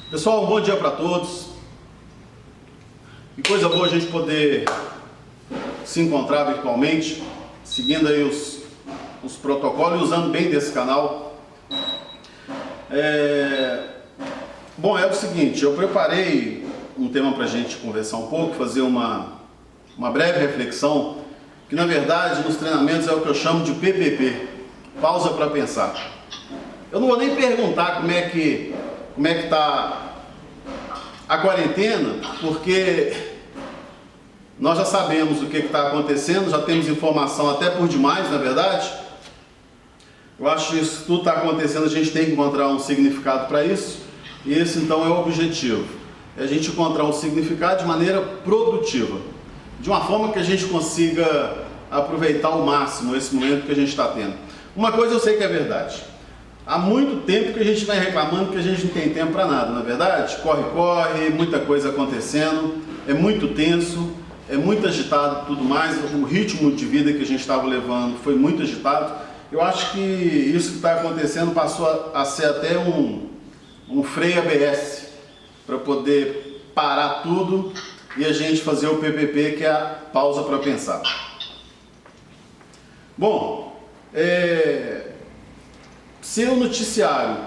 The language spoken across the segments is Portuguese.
Pessoal, um bom dia para todos. Que coisa boa a gente poder se encontrar virtualmente, seguindo aí os protocolos e usando bem desse canal. Bom, é o seguinte, eu preparei um tema para a gente conversar um pouco, fazer uma breve reflexão, que na verdade nos treinamentos é o que eu chamo de PPP, pausa para pensar. Eu não vou nem perguntar como é que está a quarentena, porque nós já sabemos o que está acontecendo, já temos informação até por demais, na verdade. Eu acho que isso tudo está acontecendo, a gente tem que encontrar um significado para isso, e esse então é o objetivo, é a gente encontrar um significado de maneira produtiva, de uma forma que a gente consiga aproveitar ao máximo esse momento que a gente está tendo. Uma coisa eu sei que é verdade, há muito tempo que a gente vai reclamando que a gente não tem tempo para nada, na verdade, corre, muita coisa acontecendo, é muito tenso, é muito agitado e tudo mais, o ritmo de vida que a gente estava levando foi muito agitado. Eu acho que isso que está acontecendo passou a ser até um freio ABS, para poder parar tudo e a gente fazer o PPP, que é a pausa para pensar. Bom, se o noticiário,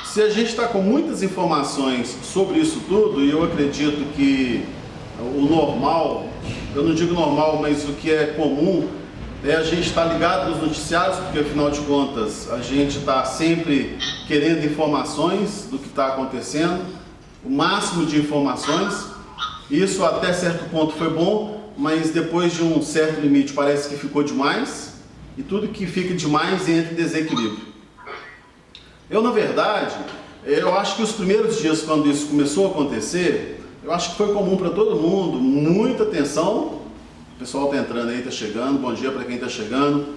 se a gente está com muitas informações sobre isso tudo, e eu acredito que o normal, eu não digo normal, mas o que é comum, é a gente estar ligado nos noticiários, porque afinal de contas a gente está sempre querendo informações do que está acontecendo, o máximo de informações. Isso até certo ponto foi bom, mas depois de um certo limite parece que ficou demais, e tudo que fica demais entra em desequilíbrio. Eu, na verdade, eu acho que os primeiros dias, quando isso começou a acontecer, eu acho que foi comum para todo mundo, muita atenção. O pessoal está entrando aí, está chegando, bom dia para quem está chegando.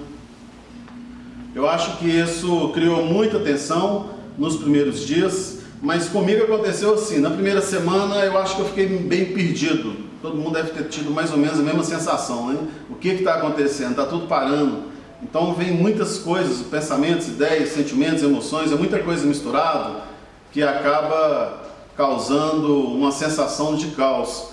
Eu acho que isso criou muita tensão nos primeiros dias, mas comigo aconteceu assim, na primeira semana eu acho que eu fiquei bem perdido. Todo mundo deve ter tido mais ou menos a mesma sensação, né? O que está acontecendo? Está tudo parando. Então vem muitas coisas, pensamentos, ideias, sentimentos, emoções, é muita coisa misturada que acaba causando uma sensação de caos.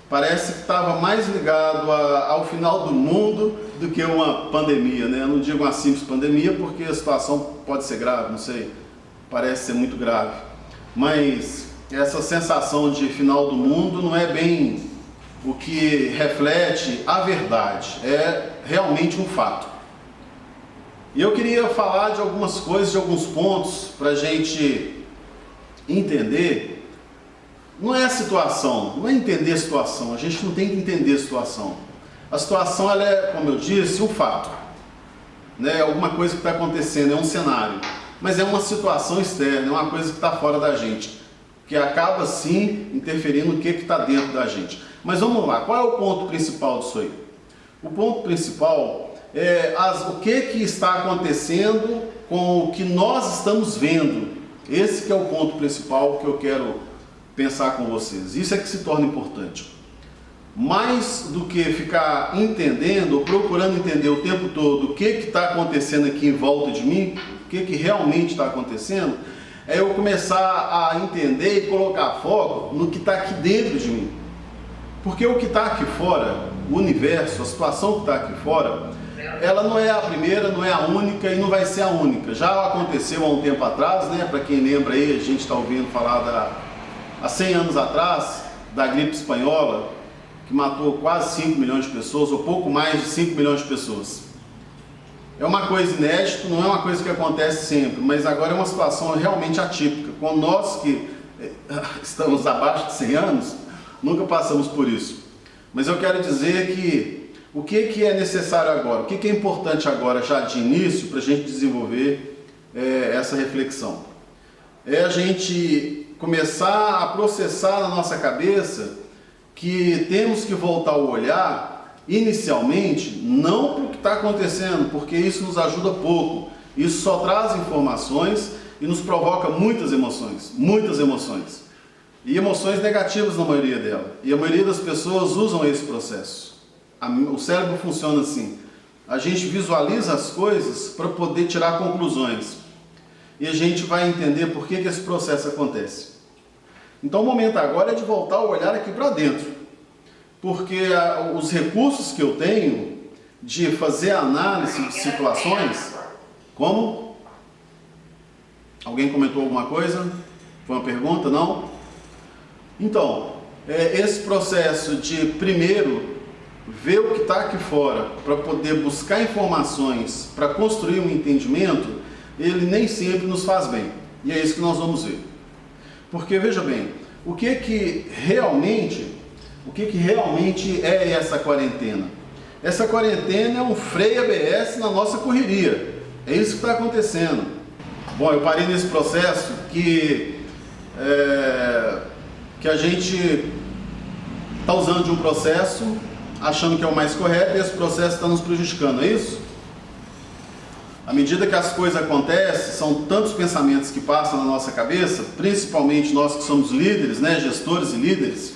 Parece que estava mais ligado ao final do mundo do que uma pandemia, né? Eu não digo uma simples pandemia porque a situação pode ser grave, não sei, parece ser muito grave. Mas essa sensação de final do mundo não é bem o que reflete a verdade, é realmente um fato. E eu queria falar de algumas coisas, de alguns pontos para a gente entender. Não é a situação, não é entender a situação, a gente não tem que entender a situação. A situação, ela é, como eu disse, um fato, né? Alguma coisa que está acontecendo, é um cenário, mas é uma situação externa, é uma coisa que está fora da gente, que acaba sim interferindo no que está dentro da gente. Mas vamos lá, qual é o ponto principal disso aí? O ponto principal é o que está acontecendo com o que nós estamos vendo. Esse que é o ponto principal que eu quero pensar com vocês. Isso é que se torna importante. Mais do que ficar entendendo ou procurando entender o tempo todo o que está acontecendo aqui em volta de mim, o que realmente está acontecendo, é eu começar a entender e colocar foco no que está aqui dentro de mim. Porque o que está aqui fora, o universo, a situação que está aqui fora, ela não é a primeira, não é a única e não vai ser a única. Já aconteceu há um tempo atrás, né? Para quem lembra aí, a gente está ouvindo falar há 100 anos atrás, da gripe espanhola, que matou quase 5 milhões de pessoas, ou pouco mais de 5 milhões de pessoas. É uma coisa inédita, não é uma coisa que acontece sempre, mas agora é uma situação realmente atípica. Com nós que estamos abaixo de 100 anos, nunca passamos por isso. Mas eu quero dizer que o que é necessário agora, o que é importante agora, já de início, para a gente desenvolver essa reflexão. É a gente começar a processar na nossa cabeça que temos que voltar o olhar, inicialmente, não para o que está acontecendo, porque isso nos ajuda pouco. Isso só traz informações e nos provoca muitas emoções. E emoções negativas na maioria delas. E a maioria das pessoas usam esse processo. O cérebro funciona assim. A gente visualiza as coisas para poder tirar conclusões. E a gente vai entender por que esse processo acontece. Então o momento agora é de voltar o olhar aqui para dentro, porque os recursos que eu tenho de fazer análise de situações, como? Alguém comentou alguma coisa? Foi uma pergunta? Não? Então, esse processo de primeiro ver o que está aqui fora para poder buscar informações para construir um entendimento, ele nem sempre nos faz bem. E é isso que nós vamos ver. Porque veja bem, o que realmente é essa quarentena? Essa quarentena é um freio ABS na nossa correria. É isso que está acontecendo. Bom, eu parei nesse processo que a gente está usando de um processo, achando que é o mais correto, e esse processo está nos prejudicando, é isso? À medida que as coisas acontecem, são tantos pensamentos que passam na nossa cabeça, principalmente nós que somos líderes, né, gestores e líderes,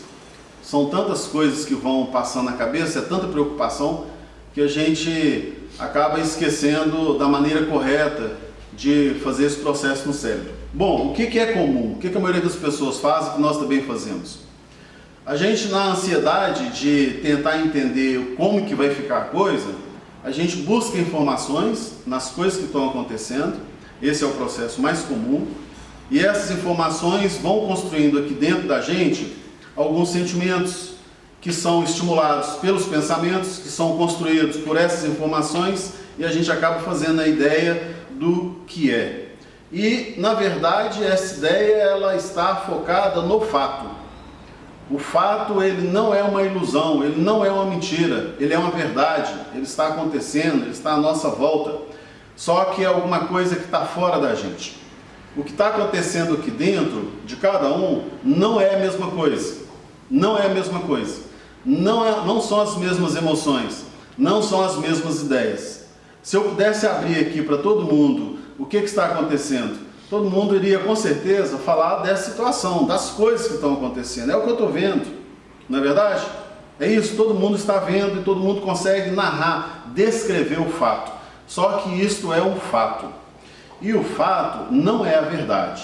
são tantas coisas que vão passando na cabeça, é tanta preocupação, que a gente acaba esquecendo da maneira correta de fazer esse processo no cérebro. Bom, o que é comum? O que a maioria das pessoas faz e que nós também fazemos? A gente, na ansiedade de tentar entender como que vai ficar a coisa, a gente busca informações nas coisas que estão acontecendo. Esse é o processo mais comum. E essas informações vão construindo aqui dentro da gente alguns sentimentos que são estimulados pelos pensamentos, que são construídos por essas informações, e a gente acaba fazendo a ideia do que é. E, na verdade, essa ideia ela está focada no fato. O fato, ele não é uma ilusão, ele não é uma mentira, ele é uma verdade, ele está acontecendo, ele está à nossa volta, só que é alguma coisa que está fora da gente. O que está acontecendo aqui dentro de cada um não é a mesma coisa, não é a mesma coisa, não são as mesmas emoções, não são as mesmas ideias. Se eu pudesse abrir aqui para todo mundo o que está acontecendo, todo mundo iria com certeza falar dessa situação, das coisas que estão acontecendo. É o que eu estou vendo, não é verdade? É isso, todo mundo está vendo e todo mundo consegue narrar, descrever o fato. Só que isto é um fato. E o fato não é a verdade.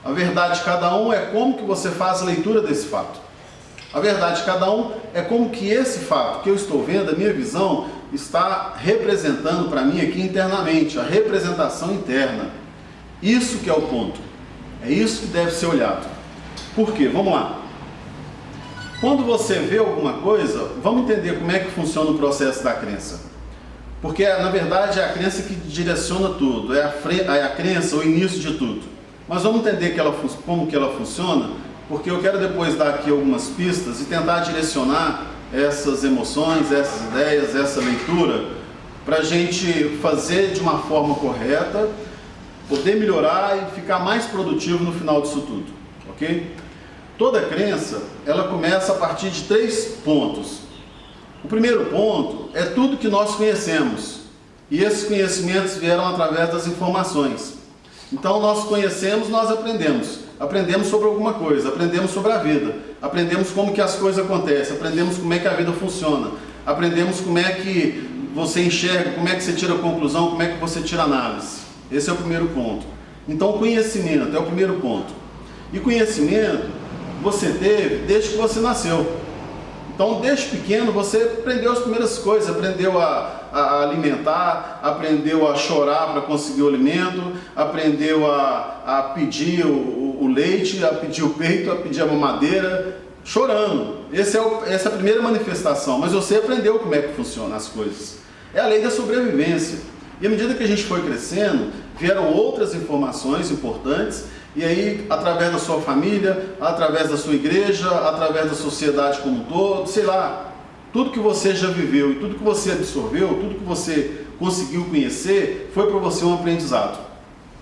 A verdade de cada um é como que você faz a leitura desse fato. A verdade de cada um é como que esse fato que eu estou vendo, a minha visão, está representando para mim aqui internamente, a representação interna. Isso que é o ponto. É isso que deve ser olhado. Por quê? Vamos lá. Quando você vê alguma coisa, vamos entender como é que funciona o processo da crença. Porque, na verdade, é a crença que direciona tudo. É a crença o início de tudo. Mas vamos entender como que ela funciona, porque eu quero depois dar aqui algumas pistas e tentar direcionar essas emoções, essas ideias, essa leitura, para a gente fazer de uma forma correta, poder melhorar e ficar mais produtivo no final disso tudo, ok? Toda crença, ela começa a partir de 3 pontos. O primeiro ponto é tudo que nós conhecemos, e esses conhecimentos vieram através das informações. Então nós conhecemos, nós aprendemos sobre alguma coisa, aprendemos sobre a vida, aprendemos como que as coisas acontecem, aprendemos como é que a vida funciona, aprendemos como é que você enxerga, como é que você tira a conclusão, como é que você tira a análise. Esse é o primeiro ponto. Então, conhecimento é o primeiro ponto. E conhecimento você teve desde que você nasceu. Então, desde pequeno, você aprendeu as primeiras coisas, aprendeu a alimentar, aprendeu a chorar para conseguir o alimento, aprendeu a pedir o leite, a pedir o peito, a pedir a mamadeira, chorando. Essa é a primeira manifestação, mas você aprendeu como é que funcionam as coisas. É a lei da sobrevivência. E à medida que a gente foi crescendo, vieram outras informações importantes, e aí, através da sua família, através da sua igreja, através da sociedade como um todo, sei lá, tudo que você já viveu e tudo que você absorveu, tudo que você conseguiu conhecer, foi para você um aprendizado.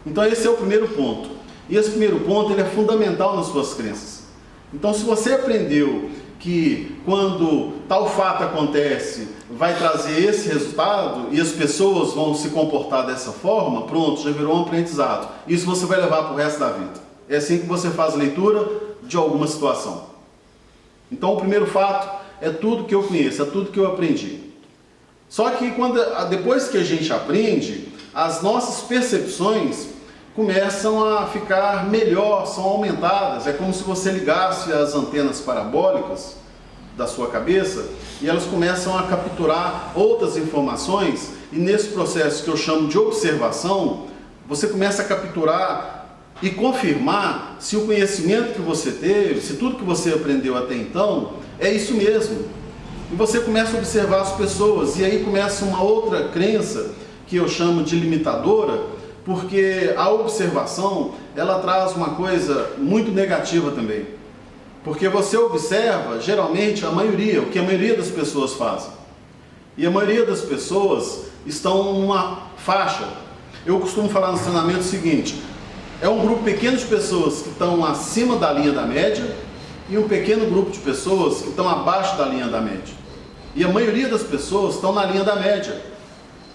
Então esse é o primeiro ponto. E esse primeiro ponto ele é fundamental nas suas crenças. Então se você aprendeu que quando tal fato acontece, vai trazer esse resultado e as pessoas vão se comportar dessa forma, pronto, já virou um aprendizado. Isso você vai levar para o resto da vida. É assim que você faz a leitura de alguma situação. Então o primeiro fato é tudo que eu conheço, é tudo que eu aprendi. Só que depois que a gente aprende, as nossas percepções, começam a ficar melhor, são aumentadas. É como se você ligasse as antenas parabólicas da sua cabeça e elas começam a capturar outras informações, e nesse processo que eu chamo de observação, você começa a capturar e confirmar se o conhecimento que você teve, se tudo que você aprendeu até então é isso mesmo. E você começa a observar as pessoas, e aí começa uma outra crença que eu chamo de limitadora, porque a observação, ela traz uma coisa muito negativa também. Porque você observa, geralmente, o que a maioria das pessoas fazem. E a maioria das pessoas estão numa faixa. Eu costumo falar no treinamento o seguinte: é um grupo pequeno de pessoas que estão acima da linha da média e um pequeno grupo de pessoas que estão abaixo da linha da média. E a maioria das pessoas estão na linha da média.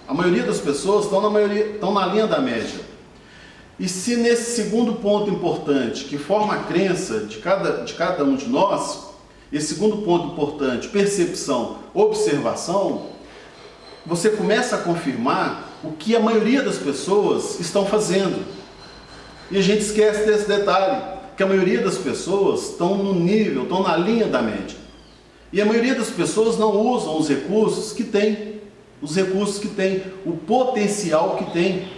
A maioria das pessoas estão na linha da média. E se nesse segundo ponto importante, que forma a crença de cada um de nós, esse segundo ponto importante, percepção, observação, você começa a confirmar o que a maioria das pessoas estão fazendo. E a gente esquece desse detalhe, que a maioria das pessoas estão no nível, estão na linha da média. E a maioria das pessoas não usam os recursos que tem, o potencial que tem.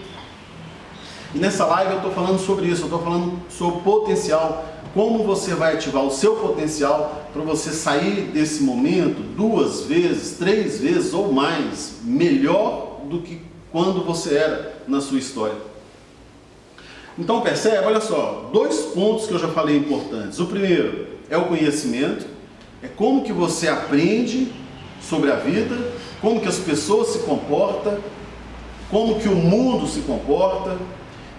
E nessa live eu estou falando sobre isso, eu estou falando sobre potencial, como você vai ativar o seu potencial para você sair desse momento 2 vezes, 3 vezes ou mais, melhor do que quando você era na sua história. Então percebe, olha só, 2 pontos que eu já falei importantes. O primeiro é o conhecimento, é como que você aprende sobre a vida, como que as pessoas se comportam, como que o mundo se comporta,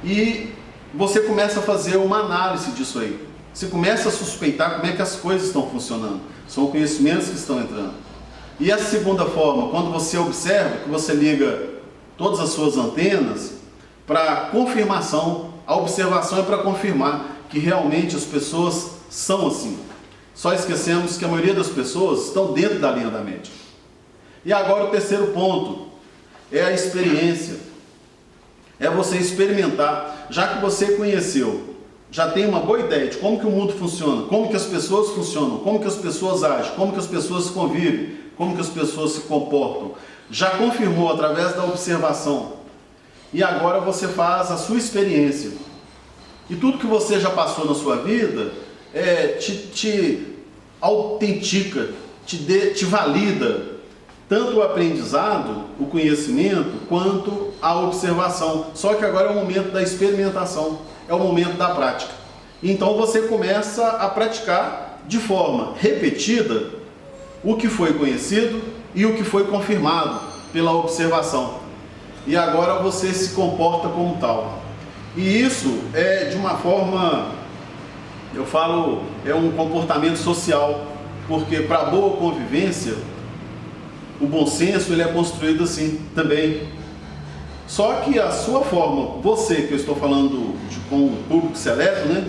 e você começa a fazer uma análise disso aí. Você começa a suspeitar como é que as coisas estão funcionando. São conhecimentos que estão entrando. E a segunda forma, quando você observa, que você liga todas as suas antenas para confirmação. A observação é para confirmar que realmente as pessoas são assim. Só esquecemos que a maioria das pessoas estão dentro da linha da média. E agora o terceiro ponto é a experiência. É você experimentar. Já que você conheceu, já tem uma boa ideia de como que o mundo funciona, como que as pessoas funcionam, como que as pessoas agem, como que as pessoas convivem, como que as pessoas se comportam. Já confirmou através da observação. E agora você faz a sua experiência. E tudo que você já passou na sua vida te autentica, te valida tanto o aprendizado, o conhecimento, quanto a observação. Só que agora é o momento da experimentação, é o momento da prática. Então você começa a praticar de forma repetida o que foi conhecido e o que foi confirmado pela observação. E agora você se comporta como tal. E isso é de uma forma, eu falo, é um comportamento social, porque para boa convivência, o bom senso ele é construído assim também. Só que a sua forma, você que eu estou falando com um público seleto, né,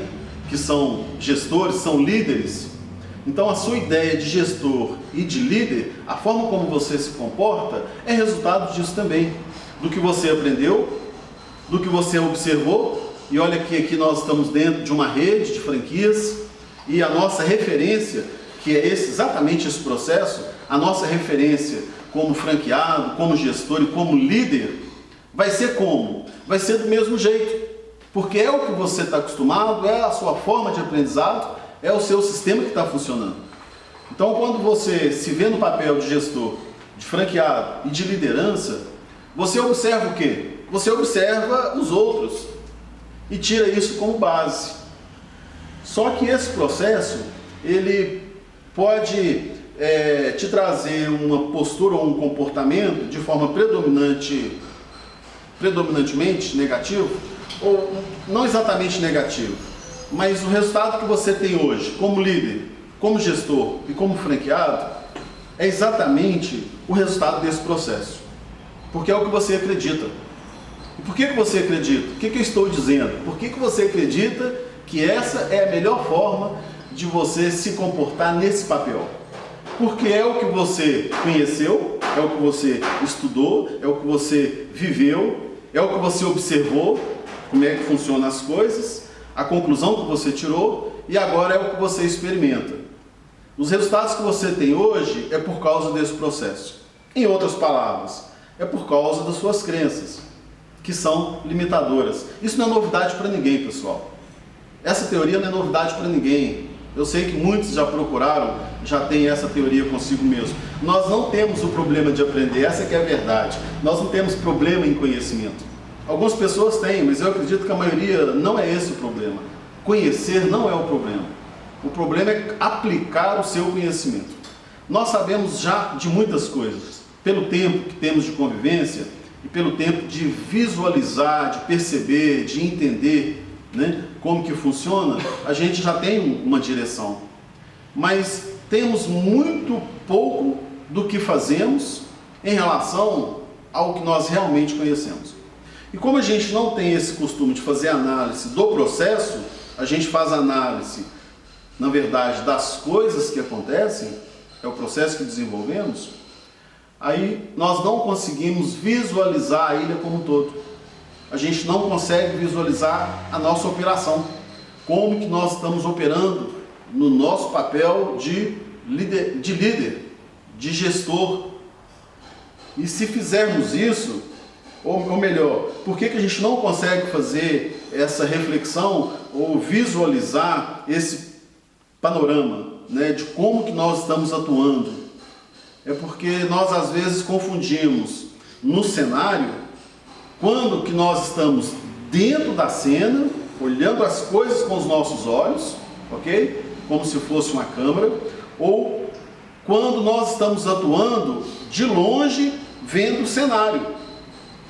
que são gestores, são líderes, então a sua ideia de gestor e de líder, a forma como você se comporta, é resultado disso também. Do que você aprendeu, do que você observou, e olha que aqui nós estamos dentro de uma rede de franquias, e a nossa referência, que é exatamente esse processo, a nossa referência como franqueado, como gestor e como líder, vai ser como? Vai ser do mesmo jeito, porque é o que você está acostumado, é a sua forma de aprendizado, é o seu sistema que está funcionando. Então quando você se vê no papel de gestor, de franqueado e de liderança, você observa o quê? Você observa os outros e tira isso como base. Só que esse processo, ele pode te trazer uma postura ou um comportamento de forma predominantemente negativo, ou não exatamente negativo, mas o resultado que você tem hoje como líder, como gestor e como franqueado é exatamente o resultado desse processo. Porque é o que você acredita. E por que você acredita? O que eu estou dizendo? Por que você acredita que essa é a melhor forma de você se comportar nesse papel? Porque é o que você conheceu, é o que você estudou, é o que você viveu, é o que você observou, como é que funcionam as coisas, a conclusão que você tirou e agora é o que você experimenta. Os resultados que você tem hoje é por causa desse processo. Em outras palavras, é por causa das suas crenças, que são limitadoras. Isso não é novidade para ninguém, pessoal. Essa teoria não é novidade para ninguém. Eu sei que muitos já procuraram, já têm essa teoria consigo mesmo. Nós não temos o problema de aprender, essa que é a verdade. Nós não temos problema em conhecimento. Algumas pessoas têm, mas eu acredito que a maioria não é esse o problema. Conhecer não é o problema. O problema é aplicar o seu conhecimento. Nós sabemos já de muitas coisas, pelo tempo que temos de convivência e pelo tempo de visualizar, de perceber, de entender, né, como que funciona, a gente já tem uma direção. Mas temos muito pouco do que fazemos em relação ao que nós realmente conhecemos. E como a gente não tem esse costume de fazer análise do processo, a gente faz análise, na verdade, das coisas que acontecem, é o processo que desenvolvemos, aí nós não conseguimos visualizar a ilha como um todo. A gente não consegue visualizar a nossa operação, como que nós estamos operando no nosso papel de líder, de gestor. E se fizermos isso, ou melhor, por que a gente não consegue fazer essa reflexão ou visualizar esse panorama, né, de como que nós estamos atuando? É porque nós às vezes confundimos no cenário, quando que nós estamos dentro da cena, olhando as coisas com os nossos olhos, ok? Como se fosse uma câmera, ou quando nós estamos atuando de longe, vendo o cenário.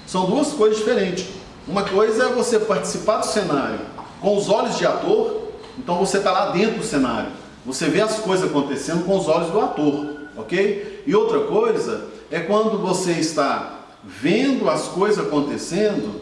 São duas coisas diferentes. Uma coisa é você participar do cenário com os olhos de ator, então você está lá dentro do cenário, você vê as coisas acontecendo com os olhos do ator, ok? E outra coisa é quando você está vendo as coisas acontecendo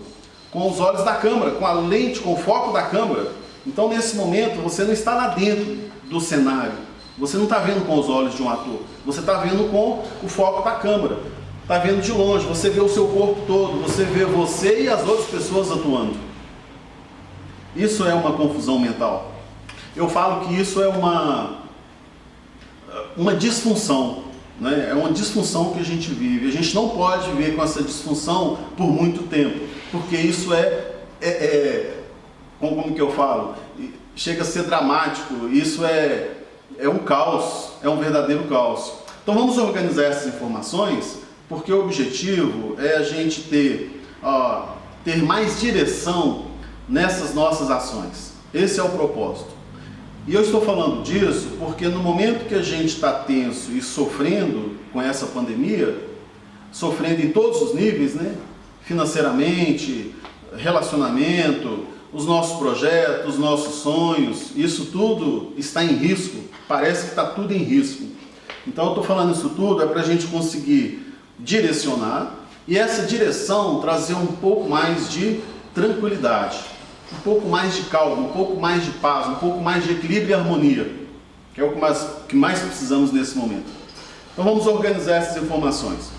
com os olhos da câmera, com a lente, com o foco da câmera. Então nesse momento você não está lá dentro do cenário, você não está vendo com os olhos de um ator, você está vendo com o foco da câmera. Está vendo de longe, você vê o seu corpo todo, você vê você e as outras pessoas atuando. Isso é uma confusão mental. Eu falo que isso é uma disfunção, né? É uma disfunção que a gente vive. A gente não pode viver com essa disfunção por muito tempo, porque isso como que eu falo? Chega a ser dramático, isso é um caos, é um verdadeiro caos. Então vamos organizar essas informações, porque o objetivo é a gente ter mais direção nessas nossas ações. Esse é o propósito. E eu estou falando disso porque no momento que a gente está tenso e sofrendo com essa pandemia, sofrendo em todos os níveis, né? Financeiramente, relacionamento, os nossos projetos, os nossos sonhos, isso tudo está em risco, parece que está tudo em risco. Então eu estou falando isso tudo para a gente conseguir direcionar e essa direção trazer um pouco mais de tranquilidade, um pouco mais de calma, um pouco mais de paz, um pouco mais de equilíbrio e harmonia, que é o que mais precisamos nesse momento. Então vamos organizar essas informações.